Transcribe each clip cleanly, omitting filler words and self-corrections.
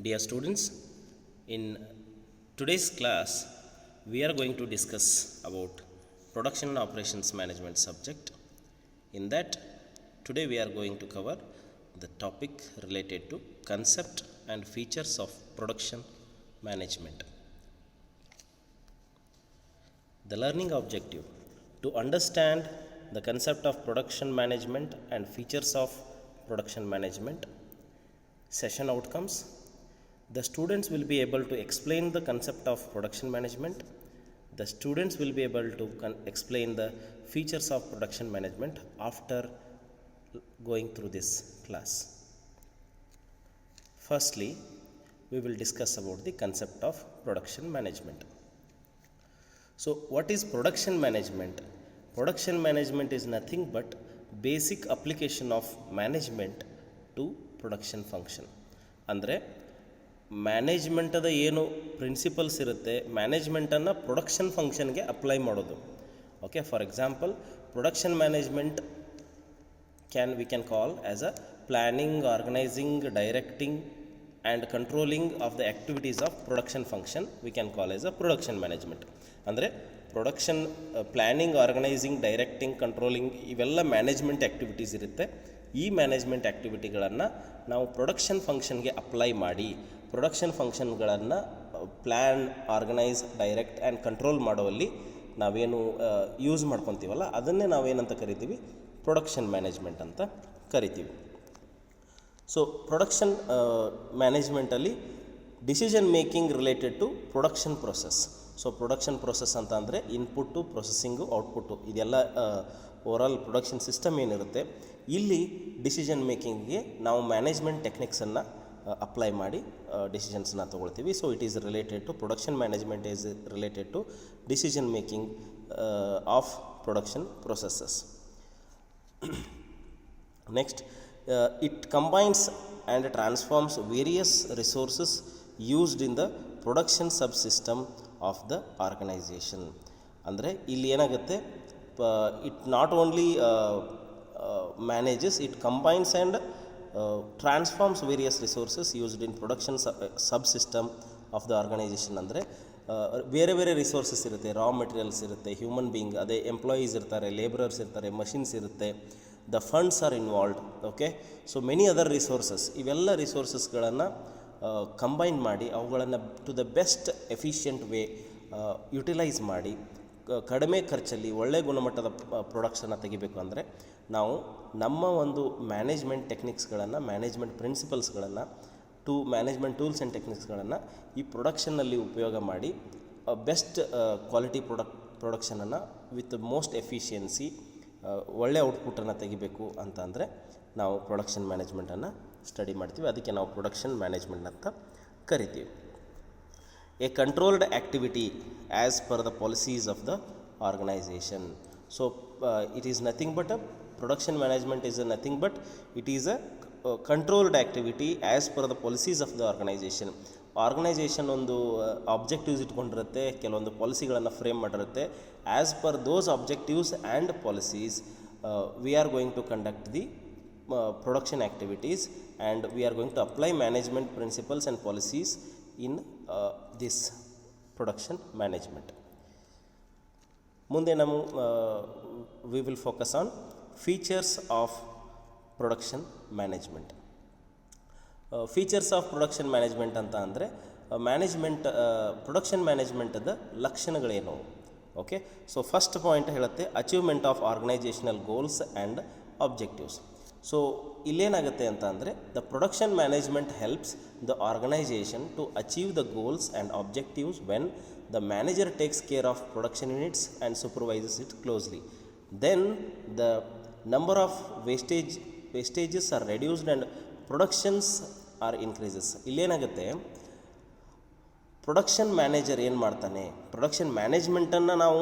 Dear students, in today's class we are going to discuss about production and operations management subject. In that, today we are going to cover the topic related to concept and features of production management. The learning objective: to understand the concept of production management and features of production management. Session outcomes: the students will be able to explain the concept of production management. The students will be able to explain the features of production management after going through this class. Firstly, we will discuss about the concept of production management. So, what is production management? Production management is nothing but basic application of management to production function. ಅಂದರೆ ಮ್ಯಾನೇಜ್ಮೆಂಟದ ಏನು principles ಇರುತ್ತೆ, ಮ್ಯಾನೇಜ್ಮೆಂಟನ್ನು production ಫಂಕ್ಷನ್ಗೆ apply ಮಾಡೋದು. Okay, for example, production management we can call as a planning, organizing, directing and controlling of the activities of production function we can call as a production management. ಅಂದರೆ production planning, organising, directing, controlling ಇವೆಲ್ಲ management activities ಇರುತ್ತೆ. ಈ management ಆ್ಯಕ್ಟಿವಿಟಿಗಳನ್ನು ನಾವು production ಫಂಕ್ಷನ್ಗೆ apply ಮಾಡಿ production ಫಂಕ್ಷನ್ಗಳನ್ನು plan, organise, direct and control ಮಾಡುವಲ್ಲಿ ನಾವೇನು ಯೂಸ್ ಮಾಡ್ಕೊತೀವಲ್ಲ ಅದನ್ನೇ ನಾವೇನಂತ ಕರಿತೀವಿ, ಪ್ರೊಡಕ್ಷನ್ ಮ್ಯಾನೇಜ್ಮೆಂಟ್ ಅಂತ ಕರಿತೀವಿ. ಸೊ ಪ್ರೊಡಕ್ಷನ್ ಮ್ಯಾನೇಜ್ಮೆಂಟಲ್ಲಿ decision making related to production process. So production process ಅಂತ ಅಂದರೆ ಇನ್ಪುಟ್ಟು, ಪ್ರೊಸೆಸಿಂಗು, ಔಟ್ಪುಟ್ಟು, ಇದೆಲ್ಲ ಓವರಾಲ್ ಪ್ರೊಡಕ್ಷನ್ ಸಿಸ್ಟಮ್ ಏನಿರುತ್ತೆ, ಇಲ್ಲಿ ಡಿಸಿಷನ್ ಮೇಕಿಂಗ್ಗೆ ನಾವು ಮ್ಯಾನೇಜ್ಮೆಂಟ್ ಟೆಕ್ನಿಕ್ಸನ್ನು ಅಪ್ಲೈ ಮಾಡಿ ಡಿಸಿಷನ್ಸನ್ನ ತೊಗೊಳ್ತೀವಿ. So it is related to production management is related to decision making of production processes. Next, it combines and transforms various resources used in the production sub system of the organisation. ಅಂದರೆ ಇಲ್ಲಿ ಏನಾಗುತ್ತೆ, it not only manages, it combines and transforms various resources used in production sub system of the organisation. ಅಂದರೆ ಬೇರೆ ಬೇರೆ resources ಇರುತ್ತೆ, raw materials ಇರುತ್ತೆ, human being, ಅದೇ employees ಇರ್ತಾರೆ, ಲೇಬರರ್ಸ್ ಇರ್ತಾರೆ, ಮಷಿನ್ಸ್ ಇರುತ್ತೆ, the funds are involved. Okay, so many other resources, ಇವೆಲ್ಲ ರಿಸೋರ್ಸಸ್ಗಳನ್ನು ಕಂಬೈನ್ ಮಾಡಿ ಅವುಗಳನ್ನು to the best efficient way utilise ಮಾಡಿ ಕಡಿಮೆ ಖರ್ಚಲ್ಲಿ ಒಳ್ಳೆಯ ಗುಣಮಟ್ಟದ ಪ್ರೊಡಕ್ಷನ್ನ ತೆಗಿಬೇಕು. ಅಂದರೆ ನಾವು ನಮ್ಮ ಒಂದು ಮ್ಯಾನೇಜ್ಮೆಂಟ್ ಟೆಕ್ನಿಕ್ಸ್ಗಳನ್ನು, ಮ್ಯಾನೇಜ್ಮೆಂಟ್ ಪ್ರಿನ್ಸಿಪಲ್ಸ್ಗಳನ್ನು, ಮ್ಯಾನೇಜ್ಮೆಂಟ್ ಟೂಲ್ಸ್ ಆ್ಯಂಡ್ ಟೆಕ್ನಿಕ್ಸ್ಗಳನ್ನು ಈ ಪ್ರೊಡಕ್ಷನ್ನಲ್ಲಿ ಉಪಯೋಗ ಮಾಡಿ ಬೆಸ್ಟ್ ಕ್ವಾಲಿಟಿ ಪ್ರೊಡಕ್ಷನನ್ನು ವಿತ್ ಮೋಸ್ಟ್ ಎಫಿಷಿಯನ್ಸಿ ಒಳ್ಳೆಯ ಔಟ್ಪುಟ್ಟನ್ನು ತೆಗಿಬೇಕು ಅಂತ ಅಂದರೆ ನಾವು ಪ್ರೊಡಕ್ಷನ್ ಮ್ಯಾನೇಜ್ಮೆಂಟನ್ನು ಸ್ಟಡಿ ಮಾಡ್ತೀವಿ. ಅದಕ್ಕೆ ನಾವು ಪ್ರೊಡಕ್ಷನ್ ಮ್ಯಾನೇಜ್ಮೆಂಟ್ ಅಂತ ಕರಿತೀವಿ. A controlled activity as per the policies of the organisation. So it is nothing but production management is nothing but it is a controlled activity as per the policies of the organisation. Organisation ಒಂದು objectives ಇಟ್ಕೊಂಡಿರುತ್ತೆ, ಕೆಲವೊಂದು ಪಾಲಿಸಿಗಳನ್ನು frame ಮಾಡಿರುತ್ತೆ. As per those objectives and policies we are going to conduct the production activities and we are going to apply management principles and policies in this production management. ಮುಂದೆ ನಾವು we will focus on features of production management. Features of production management ಅಂತ ಅಂದರೆ management production ಮ್ಯಾನೇಜ್ಮೆಂಟದ ಲಕ್ಷಣಗಳೇನು. Okay, so first point ಹೇಳುತ್ತೆ achievement of organisational goals and objectives. So ಇಲ್ಲೇನಾಗುತ್ತೆ ಅಂತ ಅಂದರೆ the production management helps the organisation to achieve the goals and objectives when the manager takes care of production units and supervises it closely. Then the number of wastages are reduced and productions are increases. ಇಲ್ಲೇನಾಗುತ್ತೆ, production manager ಏನು ಮಾಡ್ತಾನೆ, production ಮ್ಯಾನೇಜ್ಮೆಂಟನ್ನು ನಾವು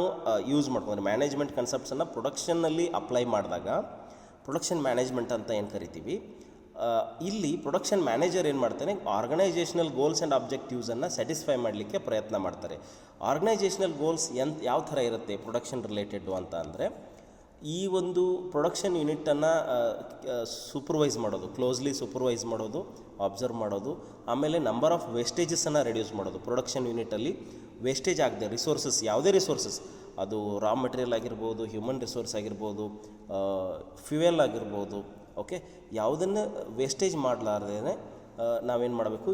use ಮಾಡ್ಕೊಂಡ್ರೆ management ಕನ್ಸೆಪ್ಟ್ಸನ್ನು ಪ್ರೊಡಕ್ಷನ್ನಲ್ಲಿ apply ಮಾಡಿದಾಗ production management ಅಂತ ಏನು ಕರಿತೀವಿ. ಇಲ್ಲಿ ಪ್ರೊಡಕ್ಷನ್ ಮ್ಯಾನೇಜರ್ ಏನು ಮಾಡ್ತಾನೆ, ಆರ್ಗನೈಸೇಷನಲ್ ಗೋಲ್ಸ್ ಆ್ಯಂಡ್ ಆಬ್ಜೆಕ್ಟಿವ್ಸನ್ನು ಸ್ಯಾಟಿಸ್ಫೈ ಮಾಡಲಿಕ್ಕೆ ಪ್ರಯತ್ನ ಮಾಡ್ತಾರೆ. ಆರ್ಗನೈಸೇಷನಲ್ ಗೋಲ್ಸ್ ಯಾವ ಥರ ಇರುತ್ತೆ ಪ್ರೊಡಕ್ಷನ್ ರಿಲೇಟೆಡ್ಡು ಅಂತ ಅಂದರೆ, ಈ ಒಂದು ಪ್ರೊಡಕ್ಷನ್ ಯೂನಿಟನ್ನು ಸೂಪರ್ವೈಸ್ ಮಾಡೋದು, ಕ್ಲೋಸ್ಲಿ ಸೂಪರ್ವೈಸ್ ಮಾಡೋದು, ಅಬ್ಸರ್ವ್ ಮಾಡೋದು, ಆಮೇಲೆ ನಂಬರ್ ಆಫ್ ವೇಸ್ಟೇಜಸನ್ನು ರೆಡ್ಯೂಸ್ ಮಾಡೋದು. ಪ್ರೊಡಕ್ಷನ್ ಯೂನಿಟಲ್ಲಿ ವೇಸ್ಟೇಜ್ ಆಗದೆ ರಿಸೋರ್ಸಸ್, ಯಾವುದೇ ರಿಸೋರ್ಸಸ್, ಅದು ರಾ ಮೆಟೀರಿಯಲ್ ಆಗಿರ್ಬೋದು, ಹ್ಯೂಮನ್ ರಿಸೋರ್ಸ್ ಆಗಿರ್ಬೋದು, ಫ್ಯೂಯಲ್ ಆಗಿರ್ಬೋದು, ಓಕೆ, ಯಾವುದನ್ನು ವೇಸ್ಟೇಜ್ ಮಾಡಲಾರ್ದೇ ನಾವೇನು ಮಾಡಬೇಕು,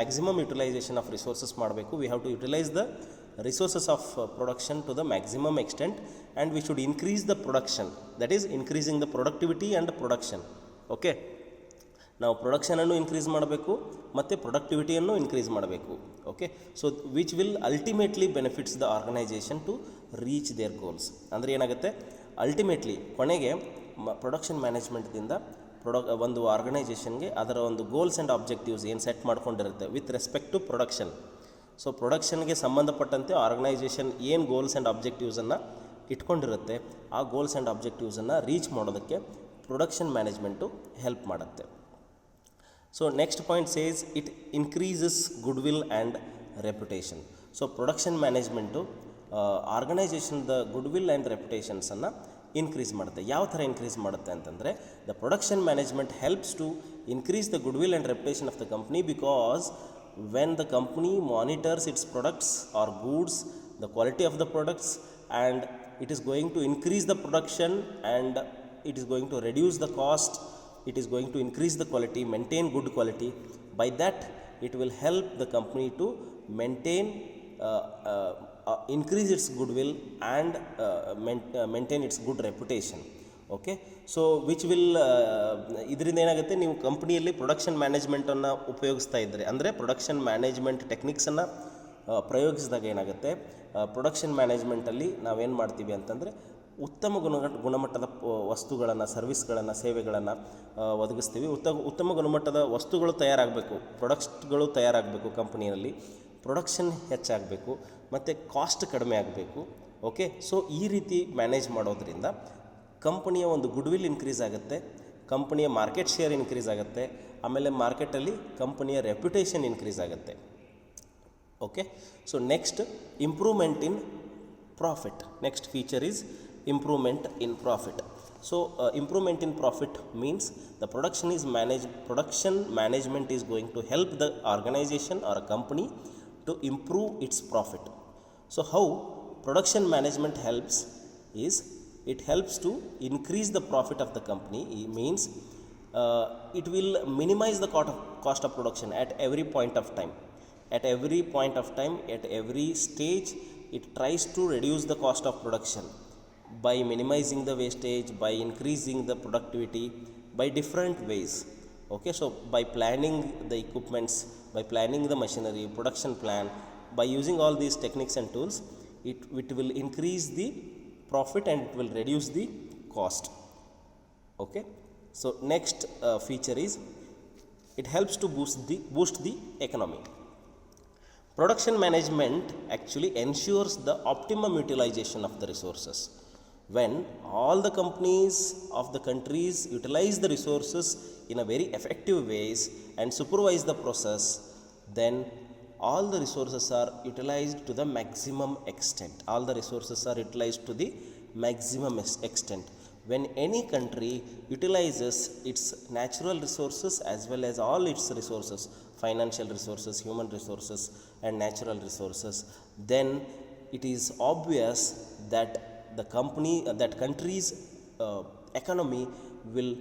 ಮ್ಯಾಕ್ಸಿಮಮ್ ಯುಟಿಲೈಸೇಷನ್ ಆಫ್ ರಿಸೋರ್ಸಸ್ ಮಾಡಬೇಕು. We have to utilise the resources of production to the maximum extent, and we should increase the production, that is increasing the productivity and production. Okay, ನಾವು ಪ್ರೊಡಕ್ಷನನ್ನು increase ಮಾಡಬೇಕು ಮತ್ತು ಪ್ರೊಡಕ್ಟಿವಿಟಿಯನ್ನು increase ಮಾಡಬೇಕು. Okay, so which will ultimately benefits the organisation to reach their goals. ಅಂದರೆ ಏನಾಗುತ್ತೆ, ultimately ಕೊನೆಗೆ production ಮ್ಯಾನೇಜ್ಮೆಂಟ್ದಿಂದ ಒಂದು ಆರ್ಗನೈಜೇಷನ್ಗೆ ಅದರ ಒಂದು ಗೋಲ್ಸ್ ಆ್ಯಂಡ್ ಆಬ್ಜೆಕ್ಟಿವ್ಸ್ ಏನು ಸೆಟ್ ಮಾಡ್ಕೊಂಡಿರುತ್ತೆ with respect to production. So ಪ್ರೊಡಕ್ಷನ್ಗೆ ಸಂಬಂಧಪಟ್ಟಂತೆ ಆರ್ಗನೈಜೇಷನ್ ಏನು ಗೋಲ್ಸ್ ಆ್ಯಂಡ್ ಆಬ್ಜೆಕ್ಟಿವ್ಸನ್ನು ಇಟ್ಕೊಂಡಿರುತ್ತೆ, ಆ ಗೋಲ್ಸ್ ಆ್ಯಂಡ್ ಆಬ್ಜೆಕ್ಟಿವ್ಸನ್ನು ರೀಚ್ ಮಾಡೋದಕ್ಕೆ ಪ್ರೊಡಕ್ಷನ್ ಮ್ಯಾನೇಜ್ಮೆಂಟು ಹೆಲ್ಪ್ ಮಾಡುತ್ತೆ. So next point says it increases goodwill and reputation. So production management ಆರ್ಗನೈಜೇಷನ್ದ ಗುಡ್ ವಿಲ್ ಆ್ಯಂಡ್ ರೆಪ್ಯುಟೇಷನ್ಸನ್ನು ಇನ್ಕ್ರೀಸ್ ಮಾಡುತ್ತೆ. ಯಾವ ಥರ ಇನ್ಕ್ರೀಸ್ ಮಾಡುತ್ತೆ ಅಂತಂದರೆ, the production management helps to increase the goodwill and reputation of the company, because when the company monitors its products or goods, the quality of the products, and it is going to increase the production, and it is going to reduce the cost, it is going to increase the quality, maintain good quality. By that it will help the company to maintain increase its goodwill and maintain its good reputation. Okay, so which will ಇದರಿಂದ ಏನಾಗುತ್ತೆ, ನೀವು ಕಂಪ್ನಿಯಲ್ಲಿ production ಮ್ಯಾನೇಜ್ಮೆಂಟನ್ನು ಉಪಯೋಗಿಸ್ತಾ ಇದ್ದರೆ, ಅಂದರೆ production management ಟೆಕ್ನಿಕ್ಸನ್ನು ಪ್ರಯೋಗಿಸಿದಾಗ ಏನಾಗುತ್ತೆ, production ಮ್ಯಾನೇಜ್ಮೆಂಟಲ್ಲಿ ನಾವೇನು ಮಾಡ್ತೀವಿ ಅಂತಂದರೆ ಉತ್ತಮ ಗುಣಮಟ್ಟದ ವಸ್ತುಗಳನ್ನು, ಸರ್ವಿಸ್ಗಳನ್ನು, ಸೇವೆಗಳನ್ನು ಒದಗಿಸ್ತೀವಿ. ಉತ್ತಮ ಗುಣಮಟ್ಟದ ವಸ್ತುಗಳು ತಯಾರಾಗಬೇಕು, ಪ್ರಾಡಕ್ಟ್ಸ್ಗಳು ತಯಾರಾಗಬೇಕು, ಕಂಪ್ನಿಯಲ್ಲಿ ಪ್ರೊಡಕ್ಷನ್ ಹೆಚ್ಚಾಗಬೇಕು ಮತ್ತು ಕಾಸ್ಟ್ ಕಡಿಮೆ ಆಗಬೇಕು. ಓಕೆ, ಸೊ ಈ ರೀತಿ ಮ್ಯಾನೇಜ್ ಮಾಡೋದ್ರಿಂದ ಕಂಪನಿಯ ಒಂದು ಗುಡ್ ವಿಲ್ ಇನ್ಕ್ರೀಸ್ ಆಗುತ್ತೆ, ಕಂಪನಿಯ ಮಾರ್ಕೆಟ್ ಶೇರ್ ಇನ್ಕ್ರೀಸ್ ಆಗುತ್ತೆ, ಆಮೇಲೆ ಮಾರ್ಕೆಟಲ್ಲಿ ಕಂಪನಿಯ ರೆಪ್ಯುಟೇಷನ್ ಇನ್ಕ್ರೀಸ್ ಆಗುತ್ತೆ. Okay, so next improvement in profit. Next feature is improvement in profit. So improvement in profit means the production management is going to help the organisation or a company to improve its profit. So how production management helps is, it helps to increase the profit of the company. It means it will minimize the cost of production at every point of time. At every point of time, at every stage, it tries to reduce the cost of production by minimizing the wastage, by increasing the productivity, by different ways. Okay, so by planning the equipments, by planning the machinery, production plan, by using all these techniques and tools, it will increase the profit and it will reduce the cost. Okay, so next feature is it helps to boost the economy. Production management actually ensures the optimum utilization of the resources. When all the companies of the countries utilize the resources in a very effective ways and supervise the process, then all the resources are utilized to the maximum extent. All the resources are utilized to the maximum extent. When any country utilizes its natural resources as well as all its resources, financial resources, human resources and natural resources, then it is obvious that the country's economy will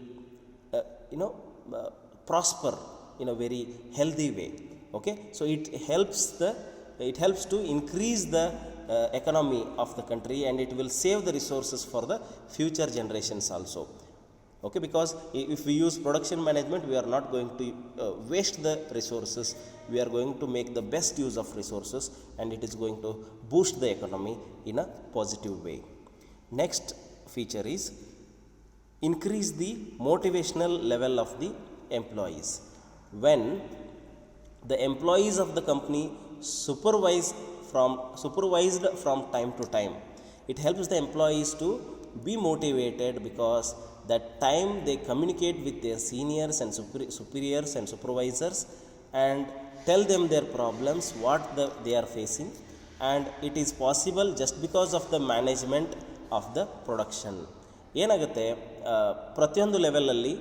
prosper in a very healthy way. Okay, so it helps to increase the economy of the country, and it will save the resources for the future generations also. Okay, because if we use production management, we are not going to waste the resources, we are going to make the best use of resources, and it is going to boost the economy in a positive way. Next feature is increase the motivational level of the employees. When the employees of the company supervised from time to time, it helps the employees to be motivated, because that time they communicate with their seniors and superiors and supervisors and tell them their problems, what they are facing, and it is possible just because of the management of the production. ಏನಾಗುತ್ತೆ, ಪ್ರತಿಯೊಂದು ಲೆವೆಲಲ್ಲಿ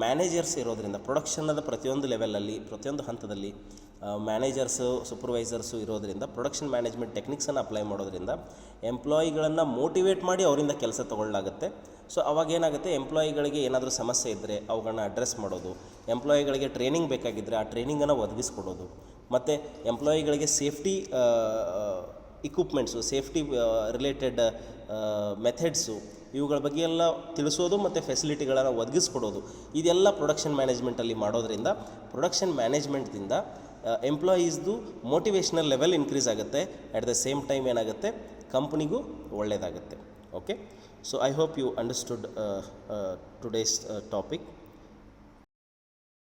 managers ಇರೋದರಿಂದ, ಪ್ರೊಡಕ್ಷನ್ನದ ಪ್ರತಿಯೊಂದು ಲೆವೆಲಲ್ಲಿ, ಪ್ರತಿಯೊಂದು ಹಂತದಲ್ಲಿ managers, supervisors ಇರೋದರಿಂದ, production management ಟೆಕ್ನಿಕ್ಸನ್ನು apply ಮಾಡೋದ್ರಿಂದ ಎಂಪ್ಲಾಯಿಗಳನ್ನು ಮೋಟಿವೇಟ್ ಮಾಡಿ ಅವರಿಂದ ಕೆಲಸ ತೊಗೊಳ್ಳಾಗುತ್ತೆ. ಸೊ ಅವಾಗೇನಾಗುತ್ತೆ, ಎಂಪ್ಲಾಯಿಗಳಿಗೆ ಏನಾದರೂ ಸಮಸ್ಯೆ ಇದ್ದರೆ ಅವುಗಳನ್ನ ಅಡ್ರೆಸ್ ಮಾಡೋದು, ಎಂಪ್ಲಾಯಿಗಳಿಗೆ ಟ್ರೈನಿಂಗ್ ಬೇಕಾಗಿದ್ದರೆ ಆ ಟ್ರೈನಿಂಗನ್ನು ಒದಗಿಸ್ಕೊಡೋದು, ಮತ್ತು ಎಂಪ್ಲಾಯಿಗಳಿಗೆ safety equipments, safety related methods, ಇವುಗಳ ಬಗ್ಗೆ ಎಲ್ಲ ತಿಳಿಸೋದು ಮತ್ತು ಫೆಸಿಲಿಟಿಗಳನ್ನು ಒದಗಿಸ್ಕೊಡೋದು, ಇದೆಲ್ಲ ಪ್ರೊಡಕ್ಷನ್ ಮ್ಯಾನೇಜ್ಮೆಂಟಲ್ಲಿ ಮಾಡೋದ್ರಿಂದ ಪ್ರೊಡಕ್ಷನ್ ಮ್ಯಾನೇಜ್ಮೆಂಟ್ದಿಂದ ಎಂಪ್ಲಾಯೀಸ್ದು ಮೋಟಿವೇಶ್ನಲ್ ಲೆವೆಲ್ ಇನ್ಕ್ರೀಸ್ ಆಗುತ್ತೆ. ಅಟ್ ದ ಸೇಮ್ ಟೈಮ್ ಏನಾಗುತ್ತೆ, ಕಂಪ್ನಿಗೂ ಒಳ್ಳೆಯದಾಗುತ್ತೆ. Okay, so I hope you understood today's topic.